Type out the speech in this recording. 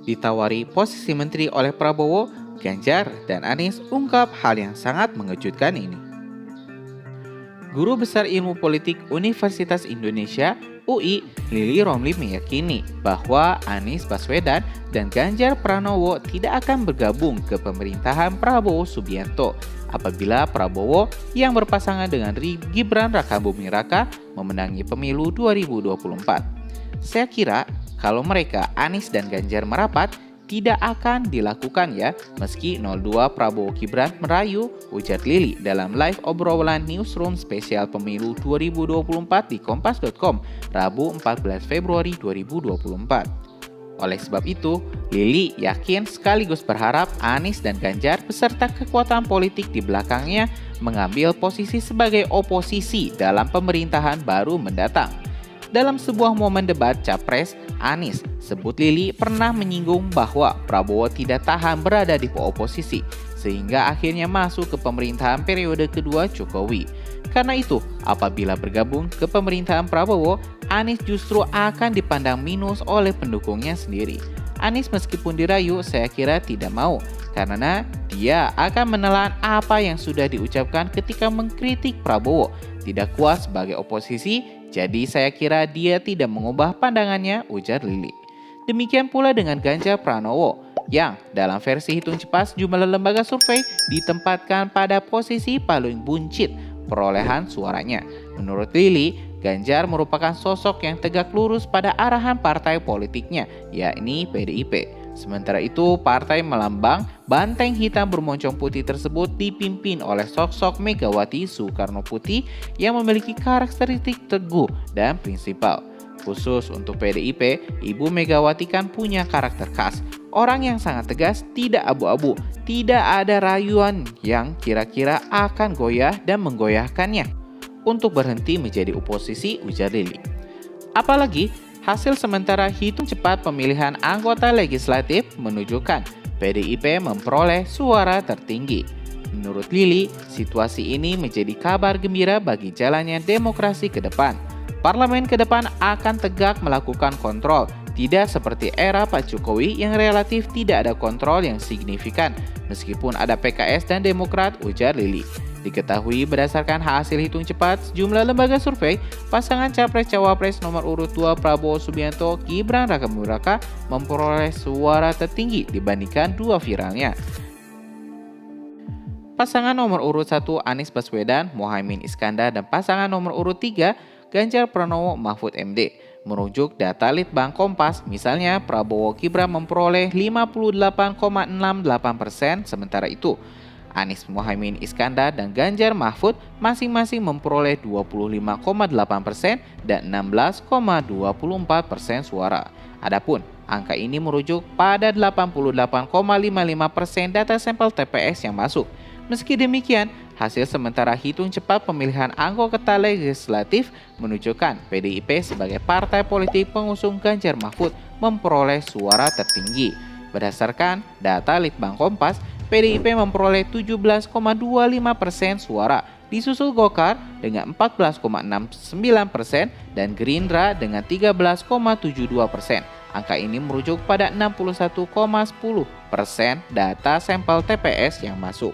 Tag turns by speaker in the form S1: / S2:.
S1: Ditawari posisi menteri oleh Prabowo, Ganjar dan Anies ungkap hal yang sangat mengejutkan ini. Guru Besar Ilmu Politik Universitas Indonesia UI, Lili Romli meyakini bahwa Anies Baswedan dan Ganjar Pranowo tidak akan bergabung ke pemerintahan Prabowo Subianto apabila Prabowo yang berpasangan dengan Gibran Rakabuming Raka memenangi pemilu 2024. Saya kira kalau mereka Anies dan Ganjar merapat, tidak akan dilakukan ya, meski 02 Prabowo Gibran merayu, ujar Lili dalam live obrolan newsroom spesial pemilu 2024 di kompas.com, Rabu 14 Februari 2024. Oleh sebab itu, Lili yakin sekaligus berharap Anies dan Ganjar beserta kekuatan politik di belakangnya mengambil posisi sebagai oposisi dalam pemerintahan baru mendatang. Dalam sebuah momen debat Capres, Anies sebut Lili pernah menyinggung bahwa Prabowo tidak tahan berada di oposisi, sehingga akhirnya masuk ke pemerintahan periode kedua Jokowi. Karena itu, apabila bergabung ke pemerintahan Prabowo, Anies justru akan dipandang minus oleh pendukungnya sendiri. Anies meskipun dirayu, saya kira tidak mau, karena dia akan menelan apa yang sudah diucapkan ketika mengkritik Prabowo, tidak kuat sebagai oposisi. Jadi saya kira dia tidak mengubah pandangannya, ujar Lili. Demikian pula dengan Ganjar Pranowo yang dalam versi hitung cepat sejumlah lembaga survei ditempatkan pada posisi paling buncit perolehan suaranya. Menurut Lili, Ganjar merupakan sosok yang tegak lurus pada arahan partai politiknya, yakni PDIP. Sementara itu, partai melambang banteng hitam bermoncong putih tersebut dipimpin oleh sosok Megawati Soekarno Putri yang memiliki karakteristik teguh dan prinsipal. Khusus untuk PDIP, Ibu Megawati kan punya karakter khas. Orang yang sangat tegas, tidak abu-abu, tidak ada rayuan yang kira-kira akan goyah dan menggoyahkannya untuk berhenti menjadi oposisi, ujar Lili. Apalagi, hasil sementara hitung cepat pemilihan anggota legislatif menunjukkan PDIP memperoleh suara tertinggi. Menurut Lili, situasi ini menjadi kabar gembira bagi jalannya demokrasi ke depan. Parlemen ke depan akan tegak melakukan kontrol, tidak seperti era Pak Jokowi yang relatif tidak ada kontrol yang signifikan, meskipun ada PKS dan Demokrat, ujar Lili. Diketahui berdasarkan hasil hitung cepat sejumlah lembaga survei, pasangan Capres-Cawapres nomor urut 2 Prabowo Subianto Gibran Rakabuming Raka memperoleh suara tertinggi dibandingkan dua viralnya. Pasangan nomor urut 1 Anies Baswedan, Muhaimin Iskandar dan pasangan nomor urut 3 Ganjar Pranowo Mahfud MD. Merujuk data Litbang Kompas, misalnya Prabowo Gibran memperoleh 58,68%, sementara itu Anies Muhaimin Iskandar dan Ganjar Mahfud masing-masing memperoleh 25,8% dan 16,24% suara. Adapun angka ini merujuk pada 88,55% data sampel TPS yang masuk. Meski demikian, hasil sementara hitung cepat pemilihan anggota legislatif menunjukkan PDIP sebagai partai politik pengusung Ganjar Mahfud memperoleh suara tertinggi. Berdasarkan data Litbang Kompas, PDIP memperoleh 17,25% suara, disusul Golkar dengan 14,69% dan Gerindra dengan 13,72%. Angka ini merujuk pada 61,10% data sampel TPS yang masuk.